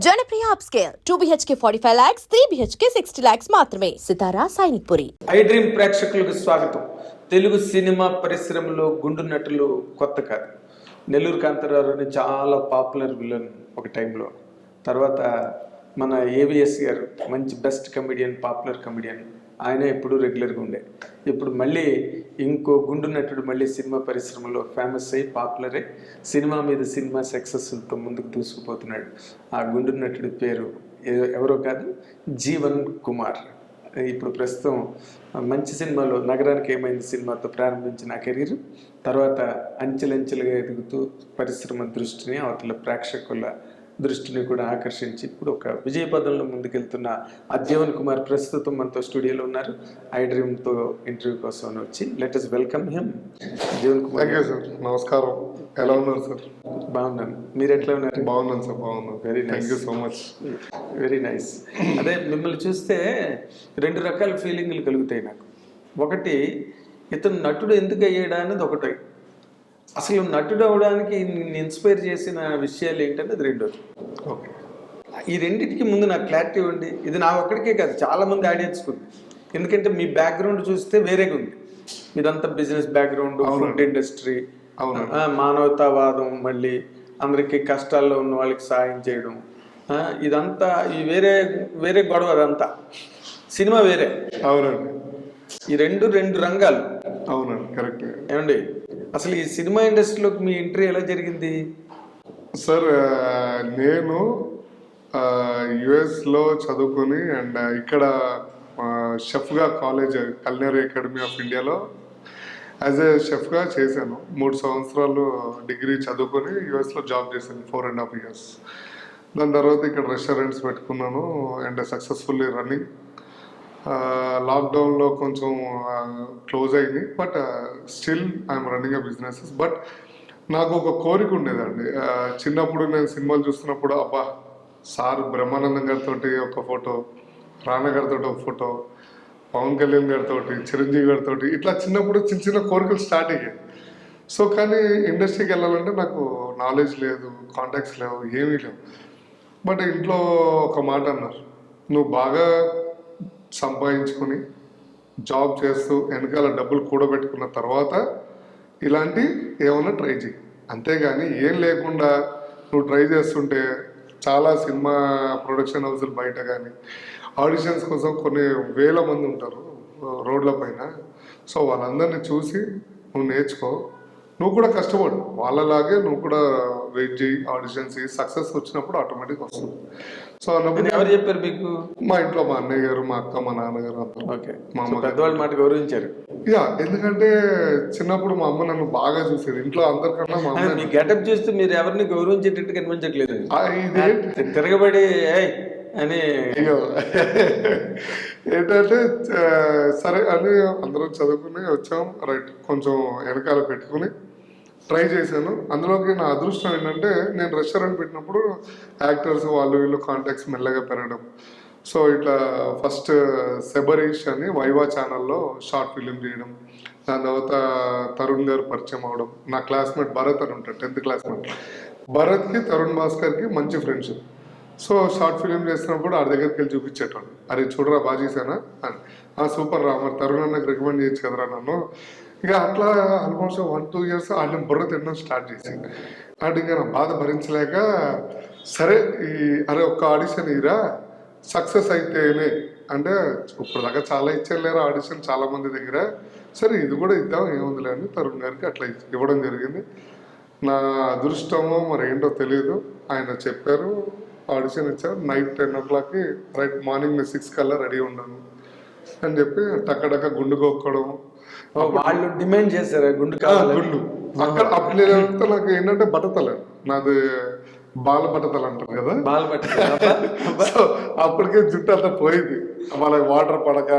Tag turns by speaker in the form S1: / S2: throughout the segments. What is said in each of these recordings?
S1: Janapriya upscale 2 BHK 45 lakhs, 3 BHK 60 lakhs మాత్రమే. సితారా Sainikpuri.
S2: I dream ప్రేక్షకులకు స్వాగతం. తెలుగు సినిమా పరిశ్రమలో గుండు నటులు కొత్త కాదు. నెల్లూరు కాంతారావు చాలా పాపులర్ విలన్ ఒక టైంలో. తర్వాత మన ఏవిఎస్ గారు మంచి బెస్ట్ కమెడియన్, పాపులర్ కమెడియన్. ఆయన ఎప్పుడు రెగ్యులర్గా ఉండే. ఇప్పుడు మళ్ళీ ఇంకో గుండు నటుడు మళ్ళీ సినిమా పరిశ్రమలో ఫేమస్ అయ్యి పాపులర్ అయ్యి సినిమా మీద సినిమా సక్సెస్తో ముందుకు దూసుకుపోతున్నాడు. ఆ గుండు నటుడి పేరు ఎవరో కాదు, జీవన్ కుమార్. ఇప్పుడు ప్రస్తుతం మంచి సినిమాలో నగరానికి ఏమైంది సినిమాతో ప్రారంభించిన ఆ కెరీర్ తర్వాత అంచెలంచెలుగా ఎదుగుతూ పరిశ్రమ దృష్టిని, అవతల ప్రేక్షకుల దృష్టిని కూడా ఆకర్షించి ఇప్పుడు ఒక విజయపదంలో ముందుకెళ్తున్న ఆ జీవన్ కుమార్ ప్రస్తుతం మనతో స్టూడియోలో ఉన్నారు. ఐ డ్రీమ్తో ఇంటర్వ్యూ కోసం వచ్చి let us welcome him. Jeevan Kumar
S3: sir, నమస్కారం. ఎలా ఉన్నారు సార్?
S2: బాగున్నాను, మీరు ఎట్లా ఉన్నారు?
S3: బాగున్నాను సార్, బాగున్నాను.
S2: Very nice,
S3: thank you so much.
S2: Very nice. అదే మిమ్మల్ని చూస్తే రెండు రకాల ఫీలింగ్లు కలుగుతాయి నాకు. ఒకటి, ఇతను నటుడు ఎందుకు అయ్యాడా అనేది ఒకటి. అసలు నటుడు అవడానికి ఇన్స్పైర్ చేసిన విషయాలు ఏంటంటే అది రెండోది.
S3: ఓకే,
S2: ఈ రెండింటికి ముందు నాకు క్లారిటీ ఉంది. ఇది నా ఒక్కడికే కాదు, చాలామంది ఆడియన్స్కి ఉంది. ఎందుకంటే మీ బ్యాక్గ్రౌండ్ చూస్తే వేరేగా ఉంది. మీదంతా బిజినెస్ బ్యాక్గ్రౌండ్, ఫుడ్ ఇండస్ట్రీ, మానవతావాదం, మళ్ళీ అందరికీ కష్టాల్లో ఉన్న వాళ్ళకి సాయం చేయడం, ఇదంతా ఈ వేరే వేరే గొడవ. అదంతా సినిమా వేరే.
S3: అవునండి,
S2: ఈ రెండు రంగాలు.
S3: అవునండి, కరెక్ట్.
S2: ఏమండి, అసలు ఈ సినిమా ఇండస్ట్రీలోకి మీ ఎంట్రీ ఎలా జరిగింది?
S3: సార్, నేను యుఎస్లో చదువుకొని అండ్ ఇక్కడ షెఫ్గా కాలేజ్ కల్నరీ అకాడమీ ఆఫ్ ఇండియాలో యాజ్ ఏ షెఫ్గా చేశాను. 3 సంవత్సరాలు డిగ్రీ చదువుకొని యుఎస్లో జాబ్ చేశాను, 4.5 years. దాని తర్వాత ఇక్కడ రెస్టారెంట్స్ పెట్టుకున్నాను అండ్ సక్సెస్ఫుల్లీ రన్నింగ్. లాక్డౌన్లో కొంచెం క్లోజ్ అయింది, but still I'm running a businesses. But నాకు ఒక కోరిక ఉండేదండి. చిన్నప్పుడు నేను సినిమాలు చూస్తున్నప్పుడు, అబ్బా సార్ బ్రహ్మానందం గారితో ఒక ఫోటో, రానా గారితో ఒక ఫోటో, పవన్ కళ్యాణ్ గారితో, చిరంజీవి గారితో, ఇట్లా చిన్నప్పుడు చిన్న చిన్న కోరికలు స్టార్ట్ అయ్యాయి. సో కానీ ఇండస్ట్రీకి వెళ్ళాలంటే నాకు నాలెడ్జ్ లేదు, కాంటాక్ట్స్ లేవు, ఏమీ లేవు. బట్ ఇంట్లో ఒక మాట అన్నారు, నువ్వు బాగా సంపాదించుకొని జాబ్ చేస్తూ వెనకాల డబ్బులు కూడబెట్టుకున్న తర్వాత ఇలాంటి ఏమన్నా ట్రై చేయి. అంతేగాని ఏం లేకుండా నువ్వు ట్రై చేస్తుంటే చాలా సినిమా ప్రొడక్షన్ హౌస్లు బయట కానీ ఆడిషన్స్ కోసం కొన్ని వేల మంది ఉంటారు రోడ్ల పైన. సో వాళ్ళందరినీ చూసి నువ్వు నేర్చుకో, నువ్వు కూడా కష్టపడు, వాళ్ళలాగే నువ్వు కూడా వెయిట్ చేయి, ఆడిషన్స్ సక్సెస్ వచ్చినప్పుడు ఆటోమేటిక్ వస్తుంది. సో అన్నప్పుడు
S2: ఎవరు చెప్పారు మీకు?
S3: మా ఇంట్లో మా అన్నయ్య గారు, మా అక్క, మా నాన్నగారు అంతా.
S2: ఓకే, మా అమ్మ పెద్దవాళ్ళ మాట గౌరవించారు.
S3: ఎందుకంటే చిన్నప్పుడు మా అమ్మ నన్ను బాగా చూసేది. ఇంట్లో అందరికన్నా మా అమ్మ.
S2: మీ గెటప్ చూస్తే మీరు ఎవరిని గౌరవించేటట్టు కనిపించట్లేదు. తిరగబడి అని
S3: అయ్యో ఏంటంటే సరే అని అందరం చదువుకుని వచ్చాం. రైట్, కొంచెం వెనకాల పెట్టుకుని ట్రై చేశాను. అందులోకి నా అదృష్టం ఏంటంటే నేను రెస్టారెంట్ పెట్టినప్పుడు యాక్టర్స్ వాళ్ళు వీళ్ళు కాంటాక్ట్స్ మెల్లగా పెరగడం. సో ఇట్లా ఫస్ట్ సెబరీష్ అని వైవా ఛానల్లో షార్ట్ ఫిలిం చేయడం. దాని తర్వాత తరుణ్ గారు పరిచయం అవడం. నా క్లాస్మేట్ భరత్ అని ఉంటాడు, 10th క్లాస్మేట్. భరత్కి తరుణ్ భాస్కర్కి మంచి ఫ్రెండ్షిప్. సో షార్ట్ ఫిలిం చేస్తున్నప్పుడు ఆ దగ్గరికి వెళ్ళి చూపించేటోడు, అరే చూడరా బాగా చేశానా అని. సూపర్ రా, మరి తరుణ్ అన్నకు రికమెండ్ చేయొచ్చు కదరా నన్ను. ఇక అట్లా ఆల్మోస్ట్ 1-2 years ఆయన బుర్ర తినడం స్టార్ట్ చేసింది. అంటే ఇంకా నా బాధ భరించలేక సరే అరే ఒక్క ఆడిషన్ ఇరా, సక్సెస్ అయితేనే అంటే ఇప్పుడు దాకా చాలా ఇచ్చేలేరు ఆడిషన్ చాలా మంది దగ్గర, సరే ఇది కూడా ఇద్దాం ఏముందిలే అని తరుణ్ గారికి అట్లా ఇవ్వడం జరిగింది. నా అదృష్టమో మరి ఏంటో తెలియదు, ఆయన చెప్పారు, ఆడిషన్ ఇచ్చారు. నైట్ 10 o'clockకి రైట్, మార్నింగ్ 6 కల్లా రెడీ ఉండను అని చెప్పి టక్కడక్క గుండు కొక్కడం.
S2: వాళ్ళు డిమాండ్ చేశారు గుండు
S3: గుండు అక్కడ. అప్పుడు నాకు ఏంటంటే బట్టతల, నాది బాల బట్టతలు అంటారు కదా,
S2: బాల్
S3: సో అప్పటికే జుట్టు అంతా పోయింది. వాళ్ళకి వాటర్ పడక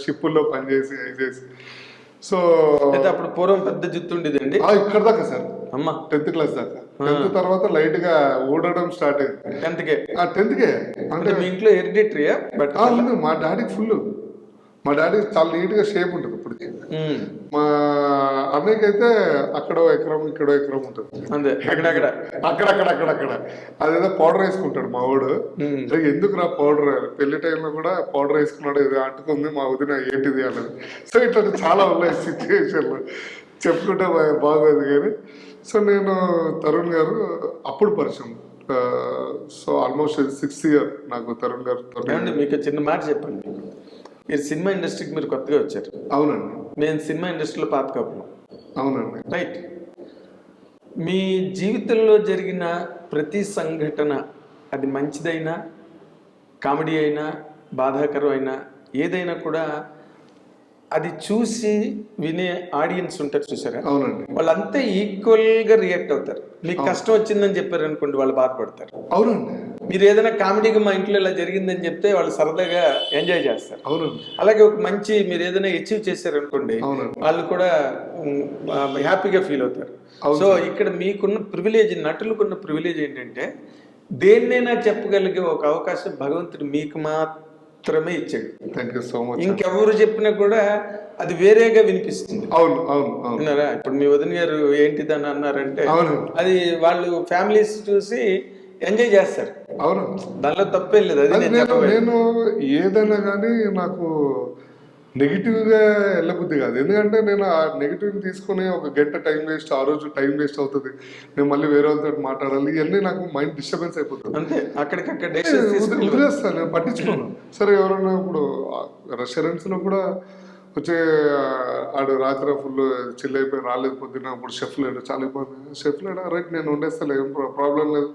S3: షిప్పుల్లో పనిచేసి చేసి. సో
S2: అప్పుడు పూర్వం పెద్ద జుట్టు ఉండేదండి
S3: ఇక్కడ దాకా సార్,
S2: అమ్మ
S3: 10th క్లాస్ దాకా. 10th తర్వాత లైట్ గా ఊడడం స్టార్ట్ అయింది.
S2: 10th కే అంటే మీ ఇంట్లో హెరిడిటరీయా?
S3: మా డాడీకి ఫుల్, మా డాడీ చాలా నీట్ గా షేప్ ఉంటుంది. ఇప్పుడు మా అన్నయ్యకి అయితే అక్కడో ఎకరం ఇక్కడో ఎకరం ఉంటుంది.
S2: అంతే అక్కడక్కడ
S3: అక్కడక్కడ అదేదో పౌడర్ వేసుకుంటాడు మా వాడు. ఎందుకు రా పౌడర్, పెళ్లి టైంలో కూడా పౌడర్ వేసుకున్నాడు, ఇది అంటుకుంది మా వదిన ఏంటిది అన్నది. సో ఇట్లా చాలా ఉన్నాయి సిచ్యువేషన్లు, చెప్పుకుంటే బాగోదు కానీ. సో నేను తరుణ్ గారు అప్పుడు పరిచయం. సో ఆల్మోస్ట్ 6 years నాకు తరుణ్ గారు.
S2: మీకు చిన్న మాట చెప్పండి, మీరు సినిమా ఇండస్ట్రీకి మీరు కొత్తగా వచ్చారు.
S3: అవునండి.
S2: మేము సినిమా ఇండస్ట్రీలో పాత కప్పులు.
S3: అవునండి.
S2: రైట్. మీ జీవితంలో జరిగిన ప్రతి సంఘటన, అది మంచిదైనా కామెడీ అయినా బాధాకరం అయినా ఏదైనా కూడా అది చూసి వినే ఆడియన్స్ ఉంటారు చూసారా,
S3: అవునండి,
S2: వాళ్ళంతా ఈక్వల్గా రియాక్ట్ అవుతారు. మీకు కష్టం వచ్చిందని చెప్పారు అనుకోండి, వాళ్ళు బాధపడతారు.
S3: అవునండి.
S2: మీరు ఏదైనా కామెడీగా మా ఇంట్లో ఇలా జరిగిందని చెప్తే వాళ్ళు సరదాగా ఎంజాయ్ చేస్తారు.
S3: అవునండి.
S2: అలాగే ఒక మంచి మీరు ఏదైనా అచీవ్ చేశారు అనుకోండి, వాళ్ళు కూడా హ్యాపీగా ఫీల్ అవుతారు. సో ఇక్కడ మీకున్న ప్రివిలేజ్, నటులకున్న ప్రివిలేజ్ ఏంటంటే దేన్నైనా చెప్పగలిగే ఒక అవకాశం భగవంతుడు మీకు మాత్రమే ఇచ్చాడు.
S3: Thank you so much.
S2: ఇంకెవరు చెప్పినా కూడా అది వేరేగా వినిపిస్తుంది.
S3: అవును అవును
S2: అవునారా? ఇప్పుడు మీ వదిన గారు ఏంటిదని అన్నారంటే
S3: అవును,
S2: అది వాళ్ళు ఫ్యామిలీస్ చూసి ఎంజాయ్ చేస్తారు.
S3: అవును,
S2: దానిలో తప్పేం లేదు. అది
S3: నేను ఏదైనా కానీ నాకు నెగిటివ్గా వెళ్ళబుద్ధి కాదు. ఎందుకంటే నేను ఆ నెగిటివ్ తీసుకుని ఒక గంట టైం వేస్ట్, ఆ రోజు టైం వేస్ట్ అవుతుంది, నేను మళ్ళీ వేరే వాళ్ళతో మాట్లాడాలి, ఇవన్నీ నాకు మైండ్ డిస్టర్బెన్స్ అయిపోతుంది.
S2: అంతే, అక్కడికక్కడ
S3: వదిలేస్తాను, నేను పట్టించుకోను. సరే ఎవరైనా ఇప్పుడు రెస్టారెంట్స్లో కూడా వచ్చే ఆడు రాత్రి ఫుల్ చిల్ అయిపోయి రాలేదు, పొద్దున్న అప్పుడు షెఫ్ లేడు, చాలా ఇబ్బంది. షెఫ్ లేడా, రైట్ నేను వండేస్తాను, ఏం ప్రాబ్లం లేదు,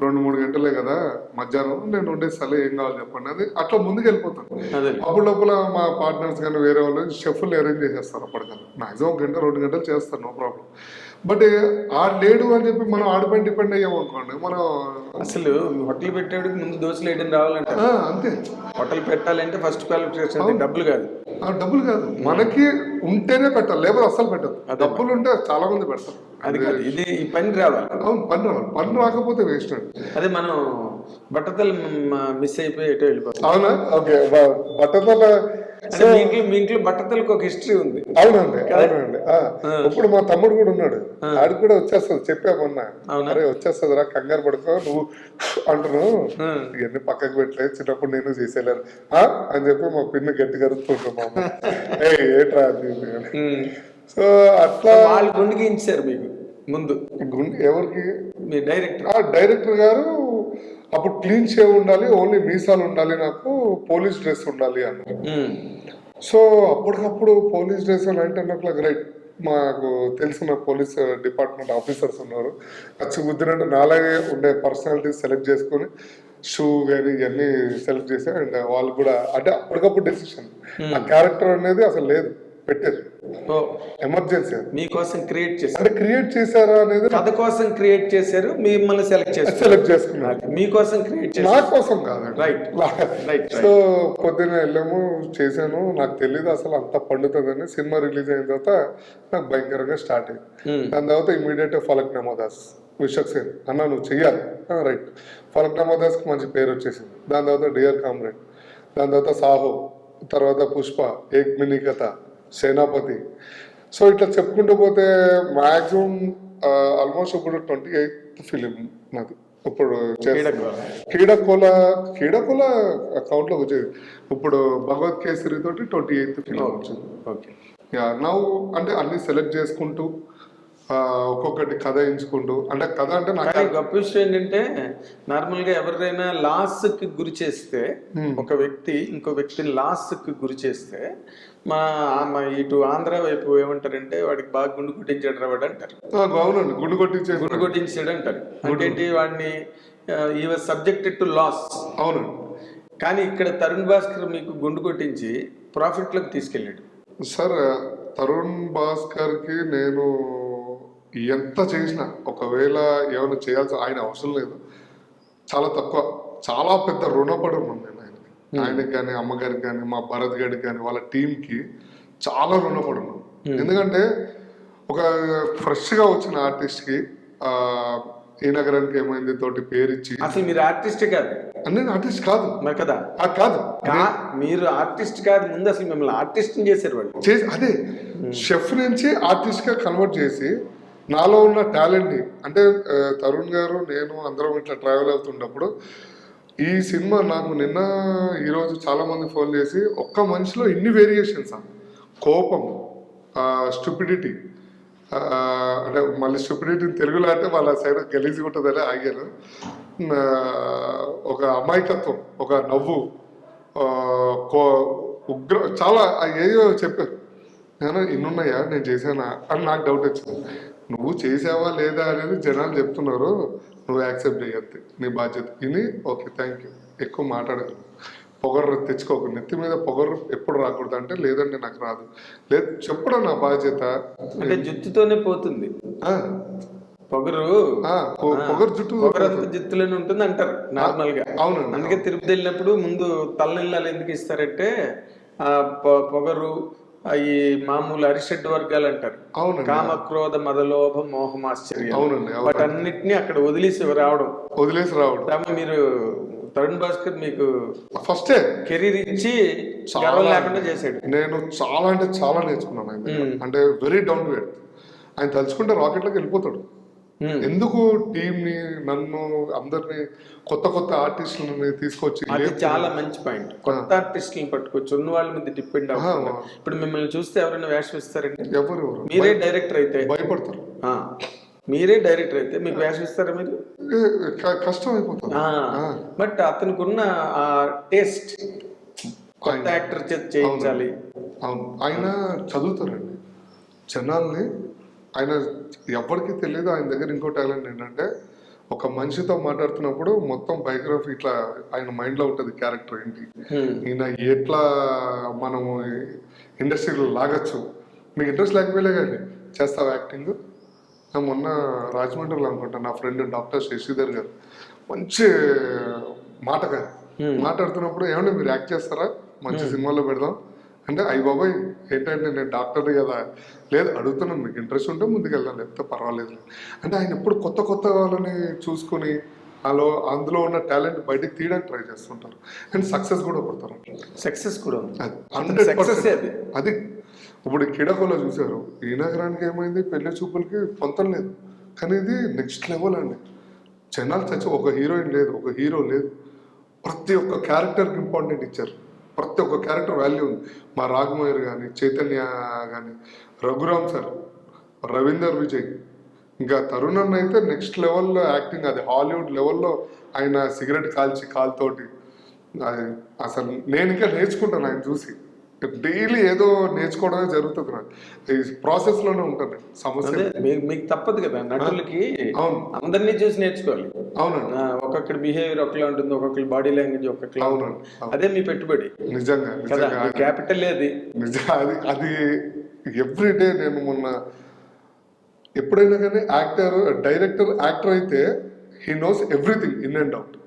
S3: 2-3 గంటలే కదా మధ్యాహ్నం, నేను వండేస్తాను, ఏం కావాలి చెప్పండి, అది అట్లా ముందుకు వెళ్ళిపోతాను. అప్పుడు లోపల మా పార్ట్నర్స్ కానీ వేరే వాళ్ళు షెఫ్లు అరేంజ్ చేసేస్తారు. అప్పటికల్లా మాక్సిమం 1-2 గంటలు చేస్తాను, నో ప్రాబ్లం. బట్ ఆడు లేడు అని చెప్పి మనం ఆడిపైన డిపెండ్ అయ్యామనుకోండి, మనం
S2: అసలు హోటల్ పెట్టేవాడికి ముందు దోశలు వేయడం రావాలంటే
S3: అంతే.
S2: హోటల్ పెట్టాలంటే ఫస్ట్ క్వాలిఫికేషన్ డబ్బులు కాదు,
S3: డబ్బులు కాదు, మనకి ఉంటేనే పెట్టాలి, లేకపోతే అస్సలు పెట్టదు. డబ్బులు ఉంటే చాలా మంది పెడతారు.
S2: అది కాదు, ఇది ఈ పని రావాలి.
S3: అవును, పని రాకపోతే వేస్ట్ అండి.
S2: అదే మనం బట్టతలు మిస్ అయిపోయి ఎటో వెళ్ళిపోతాం.
S3: అవునా? ఓకే, బట్టతల
S2: మీ ఇంట్లో బట్టతలకు ఒక హిస్టరీ ఉంది.
S3: అవునండి, అవునండి. ఇప్పుడు మా తమ్ముడు కూడా ఉన్నాడు, ఆడు కూడా వచ్చేస్తుంది, చెప్పామన్నా, అరే వచ్చేస్తుంది రా, కంగారు పడుకో నువ్వు అంటున్నావు, ఇవన్నీ పక్కకు పెట్టలేదు, చిన్నప్పుడు నేను చేసేలేను అని చెప్పి మా పిన్ని గట్టి కరుస్తుంటాం. ఏట్రా సో అట్లా
S2: వాళ్ళు గుండెకించారు మీకు ముందు.
S3: ఎవరికి?
S2: మీ డైరెక్టర్.
S3: డైరెక్టర్ గారు అప్పుడు క్లీన్ షేవ్ ఉండాలి, ఓన్లీ మీసాలు ఉండాలి, నాకు పోలీస్ డ్రెస్ ఉండాలి అన్నారు. సో అప్పటికప్పుడు పోలీస్ డ్రెస్ 9-10 o'clock రైట్, మాకు తెలిసిన పోలీస్ డిపార్ట్మెంట్ ఆఫీసర్స్ ఉన్నారు, వచ్చి ముద్దునంటే నాలాగే ఉండే పర్సనాలిటీస్ సెలెక్ట్ చేసుకొని షూ కానీ ఇవన్నీ సెలెక్ట్ చేశారు. అండ్ వాళ్ళు కూడా అంటే అప్పటికప్పుడు డెసిషన్, ఆ క్యారెక్టర్ అనేది అసలు లేదు, పెట్టారు ఎమర్జెన్సీ.
S2: మీకోసం క్రియేట్ చేశారు,
S3: అంటే క్రియేట్ చేశారా అనేది
S2: కథ కోసం క్రియేట్ చేశారు, మిమ్మల్ని సెలెక్ట్
S3: చేసుకున్నారు.
S2: మీకోసం క్రియేట్ చేశారు,
S3: నా కోసం కాదు.
S2: రైట్.
S3: సో పొద్దున్న వెళ్ళాము, చేశాను, నాకు తెలియదు అసలు అంత పండుతుందని. సినిమా రిలీజ్ అయిన తర్వాత నాకు భయంకరంగా స్టార్ట్ అయింది. దాని తర్వాత ఇమీడియట్ ఫలక్నామా దాస్, విశ్వక్సేన్ అన్న నువ్వు చెయ్యాలి, రైట్. ఫలక్నామా దాస్కి మంచి పేరు వచ్చేసింది. దాని తర్వాత డియర్ కామ్రేడ్, దాని తర్వాత సాహో, తర్వాత పుష్ప, ఏక్ మినీ కథ, సేనాపతి. సో ఇట్లా చెప్పుకుంటూ పోతే మ్యాక్సిమం ఆల్మోస్ట్ ఇప్పుడు 28th ఫిలిం నాది. ఇప్పుడు కీడకోల అకౌంట్లోకి వచ్చేది. ఇప్పుడు భగవత్ కేసరి తోటి 28th ఫిలిం వచ్చింది. నవ్వు అంటే అన్ని సెలెక్ట్ చేసుకుంటూ ఒక్కొక్కటి కథ ఎంచుకుంటూ, అంటే కథ అంటే నాకు
S2: గొప్ప విషయం ఏంటంటే నార్మల్గా ఎవరైనా లాస్కి గురి చేస్తే, ఒక వ్యక్తి ఇంకో వ్యక్తిని లాస్కి గురి చేస్తే మా ఇటు ఆంధ్ర వైపు ఏమంటారంటే వాడికి బాగా గుండు కొట్టించాడు రావాడు అంటారు.
S3: అవునండి, గుండు
S2: కొట్టించాడు అంటారు. అంటే వాడిని ఈ వాజ్ సబ్జెక్టెడ్ టు లాస్.
S3: అవును.
S2: కానీ ఇక్కడ తరుణ్ భాస్కర్ మీకు గుండు కొట్టించి ప్రాఫిట్లోకి తీసుకెళ్ళాడు.
S3: సార్ తరుణ్ భాస్కర్కి నేను ఎంత చేసినా, ఒకవేళ ఏమైనా చేయాల్సి ఆయన అవసరం లేదు, చాలా తక్కువ, చాలా పెద్ద రుణపడి ఉన్నాను నేను ఆయనకి కానీ, అమ్మగారికి కానీ, మా భరత్ గారికి కానీ, వాళ్ళ టీంకి చాలా రుణపడి ఉన్నాను. ఎందుకంటే ఒక ఫ్రెష్గా వచ్చిన ఆర్టిస్ట్కి ఈ నగరానికి ఏమైంది తోటి పేరు ఇచ్చి,
S2: అసలు మీరు ఆర్టిస్ట్ కాదు,
S3: నేను ఆర్టిస్ట్ కాదు.
S2: మరి కదా
S3: కాదు
S2: మీరు ఆర్టిస్ట్ కాదు, ముందు అసలు మిమ్మల్ని ఆర్టిస్ట్ చేశారు వాళ్ళు.
S3: అదే షెఫ్ నుంచి ఆర్టిస్ట్ గా కన్వర్ట్ చేసి నాలో ఉన్న టాలెంట్ని, అంటే తరుణ్ గారు నేను అందరం ఇట్లా ట్రావెల్ అవుతున్నప్పుడు ఈ సినిమా నాకు నిన్న ఈరోజు చాలా మంది ఫోన్ చేసి ఒక్క మనిషిలో ఇన్ని వేరియేషన్స్, కోపం, స్టూపిడిటీ, అంటే మళ్ళీ స్టూపిడిటీని తెలుగులో అంటే వాళ్ళ సైడ్ గలీజీ ఉంటుందని ఆగారు, ఒక అమాయకత్వం, ఒక నవ్వు, ఉగ్ర, చాలా ఏదో చెప్పారు. నేను ఇన్నున్నాయా నేను చేశానా అని నాకు డౌట్ వచ్చింది. నువ్వు చేసావా లేదా అనేది జనాలు చెప్తున్నారు, నువ్వు యాక్సెప్ట్ చేయద్దు, నీ బాధ్యత ఇది. Okay thank you. ఎక్కువ మాట్లాడదు, పొగరు తెచ్చుకోకు, నెత్తి మీద పొగరు ఎప్పుడు రాకూడదు అంటే లేదండి నాకు రాదు, లేదు చెప్పడం నా బాధ్యత.
S2: అంటే జుట్టుతోనే పోతుంది పొగరు,
S3: పొగరు
S2: జుట్టులోనే ఉంటుంది అంటారు నార్మల్ గా.
S3: అవునండి.
S2: అందుకే తిరుపతి వెళ్ళినప్పుడు ముందు తలనీళ్ళాలు ఎందుకు ఇస్తారంటే పొగరు, ఈ మామూలు అరిషడ్ వర్గాలు అంటారు, కామ క్రోధ మదలోభ మోహమాశ్చర్యం,
S3: అవునండి,
S2: వాటన్నిటిని అక్కడ వదిలేసి రావడం. మీరు తరుణ్ భాస్కర్ మీకు
S3: ఫస్ట్
S2: కెరీర్ ఇచ్చి గర్వం లేకుండా చేశాడు.
S3: నేను చాలా అంటే చాలా నేర్చుకున్నాను ఆయన, అంటే వెరీ డౌన్ టు ఎర్త్. ఆయన తలుచుకుంటే రాకెట్లోకి వెళ్ళిపోతాడు. ఎందుకు టీం ని, నన్ను, అందరిని, కొత్త కొత్త ఆర్టిస్టులని తీసుకొచ్చి,
S2: అది చాలా మంచి పాయింట్. కొత్త ఆర్టిస్టులను పట్టుకోవచ్చు, ఉన్న వాళ్ళ మీద డిపెండ్ అవ్వకుండా. ఇప్పుడు మిమ్మల్ని చూస్తే ఎవరైనా వేషం ఇస్తారండి?
S3: ఎవరు?
S2: మీరే డైరెక్టర్ అయితే
S3: భయపడతారు.
S2: మీరే డైరెక్టర్ అయితే మీకు వేషం ఇస్తారా? మీరు
S3: కష్టం అయిపోతుంది.
S2: బట్ అతనికి ఉన్న ఆ టేస్ట్ కొత్త యాక్టర్ చేయించాలి.
S3: అవును, ఆయన చదువుతారండి జనాల్ని. ఆయన ఎవరికి తెలియదు ఆయన దగ్గర ఇంకో టాలెంట్ ఏంటంటే, ఒక మనిషితో మాట్లాడుతున్నప్పుడు మొత్తం బయోగ్రఫీ ఇట్లా ఆయన మైండ్ లో ఉంటుంది, క్యారెక్టర్ ఏంటి, ఈయన ఎట్లా మనము ఇండస్ట్రీలో లాగచ్చు. మీకు ఇంట్రెస్ట్ లేకపోయలే కానీ చేస్తావు యాక్టింగ్. మొన్న రాజమండ్రిలో అనుకుంటా నా ఫ్రెండ్ డాక్టర్ శశిధర్ గారు మంచి మాటగా మాట్లాడుతున్నప్పుడు, ఏమంటే మీరు యాక్ట్ చేస్తారా, మంచి సినిమాలో పెడదాం అంటే, అయ్యి బాబాయ్ ఏంటంటే నేను డాక్టర్ని కదా, లేదు అడుగుతున్నాను, మీకు ఇంట్రెస్ట్ ఉంటే ముందుకు వెళ్దాం, లేకపోతే పర్వాలేదు అంటే. ఆయన ఎప్పుడు కొత్త కొత్త వాళ్ళని చూసుకుని అందులో ఉన్న టాలెంట్ బయటకు తీయడానికి ట్రై చేస్తుంటారు, అండ్ సక్సెస్ కూడా కొడతారు.
S2: సక్సెస్ కూడా
S3: 100%. అది ఇప్పుడు కిడకోలో చూసారు, ఈ నగరానికి ఏమైంది, పెళ్లి చూపులకి పొంతం లేదు, కానీ ఇది నెక్స్ట్ లెవెల్ అండి. జనాలు చచ్చి ఒక హీరోయిన్ లేదు, ఒక హీరో లేదు, ప్రతి ఒక్క క్యారెక్టర్కి ఇంపార్టెంట్ ఇచ్చారు, ప్రతి ఒక్క క్యారెక్టర్ వాల్యూ ఉంది. మా రాఘమయ్యర్ కానీ, చైతన్య కానీ, రఘురామ్ సార్, రవీందర్ విజయ్, ఇంకా తరుణ్ అన్న అయితే నెక్స్ట్ లెవెల్లో యాక్టింగ్, అది హాలీవుడ్ లెవెల్లో. ఆయన సిగరెట్ కాల్చి కాలుతోటి, అది అసలు నేను ఇంకా నేర్చుకుంటాను ఆయన చూసి. డైలీ ఏదో నేర్చుకోవడమే జరుగుతుంది నాకు, ఈ ప్రాసెస్ లోనే ఉంటుంది సమస్య.
S2: మీకు తప్పదు కదా నటులకి,
S3: అవును,
S2: అందరినీ చూసి నేర్చుకోవాలి.
S3: అవునండి,
S2: ఒక్కొక్కటి బిహేవియర్ ఒకలా ఉంటుంది, ఒక్కొక్కరి బాడీ లాంగ్వేజ్ ఒక్కొక్కలా.
S3: అవునండి,
S2: అదే మీ పెట్టుబడి.
S3: నిజంగా
S2: క్యాపిటల్ అది.
S3: అది ఎవ్రీడే. నేను మొన్న ఎప్పుడైనా కానీ డైరెక్టర్ యాక్టర్ అయితే he knows everything in and out.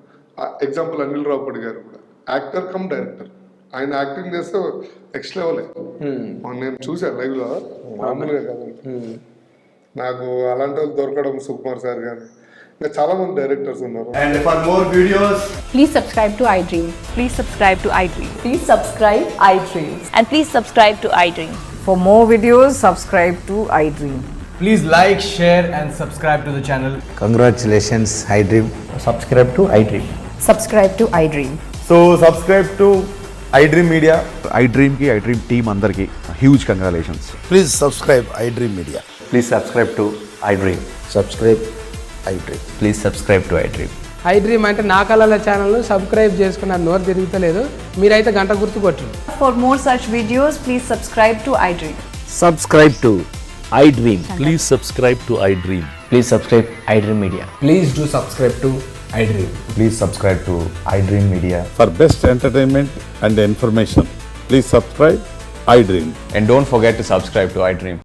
S3: Example Anil Ravipudi గారు కూడా యాక్టర్ కమ్ డైరెక్టర్. ఆయన యాక్టింగ్ చేస్తే నెక్స్ట్ లెవెల్. నేను చూసాను లైవ్ లో, మామూలుగా కదండి. నాకు అలాంటి వాళ్ళు దొరకడం, సుకుమార్ సార్ కానీ, ఇంకా చాలా మంది డైరెక్టర్స్ ఉన్నారు.
S4: And for more videos,
S5: please subscribe to iDream.
S6: Please subscribe to iDream.
S5: Please subscribe iDream.
S6: And please subscribe to iDream.
S5: For more videos, subscribe to iDream.
S4: please like, share and subscribe to the channel.
S7: Congratulations, iDream.
S4: Subscribe to iDream.
S5: Subscribe to iDream.
S4: So subscribe to iDream Media.
S8: iDream ki iDream team andarki huge congratulations.
S7: Please subscribe iDream Media.
S9: Please subscribe to iDream.
S7: Subscribe iDream.
S9: Please subscribe to iDream.
S10: iDream అంటే నా కళల ఛానల్ను subscribe చేసుకున్న నోరు తిరుగుతలేదు, మీరైతే గంట గుర్తు కొట్టండి.
S6: For more such videos, please subscribe to iDream.
S11: Subscribe to iDream. Please subscribe to iDream.
S9: Please subscribe iDream Media.
S4: Please do subscribe to iDream.
S9: Please subscribe to iDream Media.
S8: For best entertainment and information, please subscribe iDream.
S9: And don't forget to subscribe to iDream.